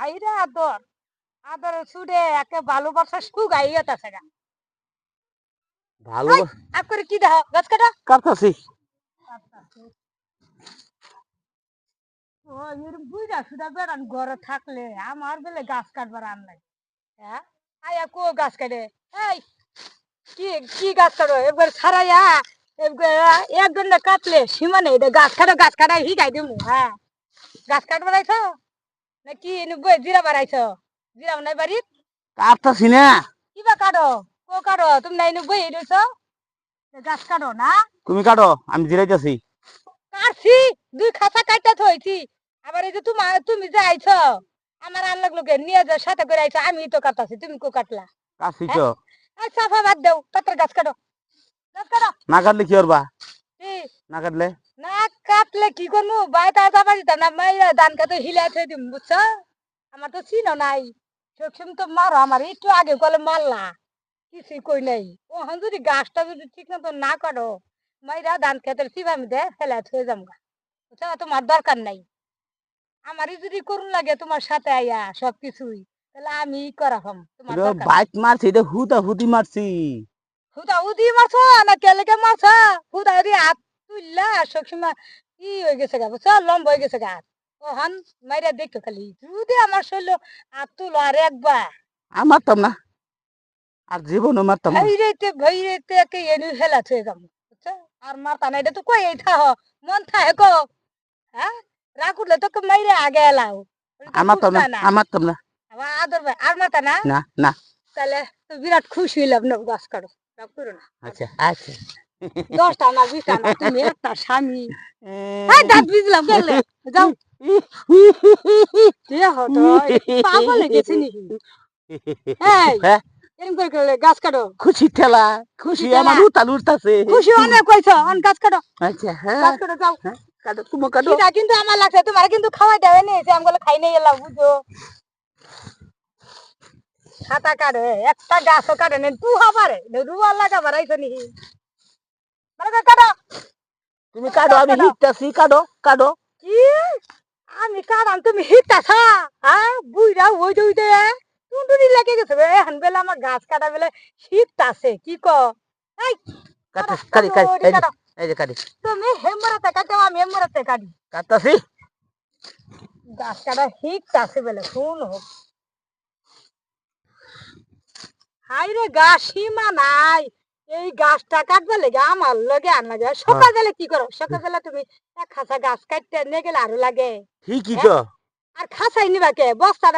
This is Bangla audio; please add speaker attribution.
Speaker 1: হাইরে আদর আদর সুরে একে ভালোবাসা শুকাইয়া তাছে গা
Speaker 2: ভালো
Speaker 1: আপ করে কি দাও গাছ কাটা
Speaker 2: কাটতাছি।
Speaker 1: ও এর বুইরা সুদা বেড়ান ঘরে থাকলে আমার বেলে গাছ কাটবার আন লাগে হ্যাঁ আয়া কো গাছ কাটে এই কি কি গাছ কাটো একবার ছাড়াইয়া এক ঘন্টা কাটলে সীমা নেই গাছ কাটা হিগাই দিমু হ্যাঁ গাছ কাটবার আইছো নাকি জিরা বাড়াইছো জিরা নাই বাড়িত
Speaker 2: কাটতাছি না।
Speaker 1: কিবা কাটো কো কাটো তুমি নাই বই রইছো গাছ কাটো না
Speaker 2: তুমি কাটো আমি জিরাইতাছি।
Speaker 1: কাটছি দুই খাতা কাটতে থইছি আবার এই যে তুমি যে আইছো আমার আন লাগলো কে নিয়ে যা সাথে করে আইছো আমি তো কাটতাছি তুমি কো কাটলা
Speaker 2: কাটছি
Speaker 1: হ্যাঁ
Speaker 2: তো।
Speaker 1: আচ্ছা বাদ দাও তাড়াতাড়ি গাছ কাটো
Speaker 2: না কাটলে কি করবা?
Speaker 1: কি
Speaker 2: না কাটলে
Speaker 1: না কাটলে কি করবো বাইরে যাবা দিতাম না মাইরা ধান কাটো হিলাই থই দিম বুঝছো আমার তো চিনো নাই সবসময় তো মারো আমার একটু আগে কলে মারলা কিছুই কই নাই ওখান যদি গাছটা যদি ঠিক মতো না কাটো মাইরা ধান খেতের চিবামি দে ফেলে থয়ে যাম গা বুঝছো তোমার দরকার নাই আমারই যদি করুন লাগে তোমার সাথে আইয়া সবকিছুই তাহলে আমি করাম তোমার দরকার নাই
Speaker 2: বাইক মারছি এটা হুদা হুদি মারছি।
Speaker 1: হুদা উদি মারছো না কেলেকে মারছো হুদা উদি হাত তুললা সবসময় ই হয়ে গেছে গা বুঝছো লম্বা হয়ে গেছে গা ওহান মাইরা দেখো খালি যদি আমার শরীর হাত তুলো আর একবার
Speaker 2: আর মারতাম না, আর জীবনও মারতাম না।
Speaker 1: ভৈরেতে একে এনে ফেলা থয়ে যাবো বুঝছো আর মারতা না এটা তো কই এই থাহ মন থাকে কো হ্যাঁ রাখুলে তোকে মাইরে আগে এলাও
Speaker 2: আর মারতাম না, আর মারতাম না।
Speaker 1: আবার আদর ভাই আর মারতা না
Speaker 2: না না।
Speaker 1: তাহলে তো বিরাট খুশি হইলাম না গাছ কাটো রাগ করো না
Speaker 2: আচ্ছা আচ্ছা।
Speaker 1: 10টা না 20টা না তুমি একটা স্বামী হ্যাঁ দাঁত বিজলাম গেলে যাও কে হতো পাগল হয়ে গেছে নাকি এই
Speaker 2: হ্যাঁ
Speaker 1: এরকম করে করলে গাছ কাটো
Speaker 2: খুশি ঠেলা, খুশি
Speaker 1: ঠেলা।
Speaker 2: আমার উতাল উঠতাছে।
Speaker 1: খুশি অনেক কইছো অন গাছ কাটো
Speaker 2: আচ্ছা হ্যাঁ
Speaker 1: গাছ কাটো যাও
Speaker 2: হ্যাঁ কাটো তুমি কাটো।
Speaker 1: খিদা কিন্তু আমার লাগছে তোমার কিন্তু খাওয়াই দেবে নি যে আমগুলো খাই নাই এলাম বুঝো খাতা কাটে একটা গাছও কাটে নি তু হবারে রুয়া লাগাবার আইছো নি মানে কাটো
Speaker 2: তুমি কাটো আমি হিটতাছি, কাটো কাটো।
Speaker 1: কি আমি কাটাম তুমি হিটতাছ হ্যাঁ বুইরা ওই দই দে টুনটুনি লেগে গেছে বে এখন বেলা আমার গাছ কাটা বেলে শীততাছে কি ক এই
Speaker 2: কাটো
Speaker 1: কাটো,
Speaker 2: কাটি
Speaker 1: ওইটি কাটো।
Speaker 2: এই যে কাটি
Speaker 1: তুমি হেমরাতে কাটো আমি হেমরাতে কাটি
Speaker 2: কাটতাছি।
Speaker 1: গাছ কাটা হিটতাছে বেলে শুন হোক হাই রে গাছ সীমা নাই এই গাছটা কাটবে লেগে আমার লগে আর লাগে সকাল বেলা কি করো সকাল বেলা তুমি এক খাঁচা গাছ কাটতে নিয়ে গেলে আরো লাগে
Speaker 2: ঠিকই
Speaker 1: হ্যাঁ?
Speaker 2: তো।
Speaker 1: আর খাঁচাই নিবা কে বস্তাটা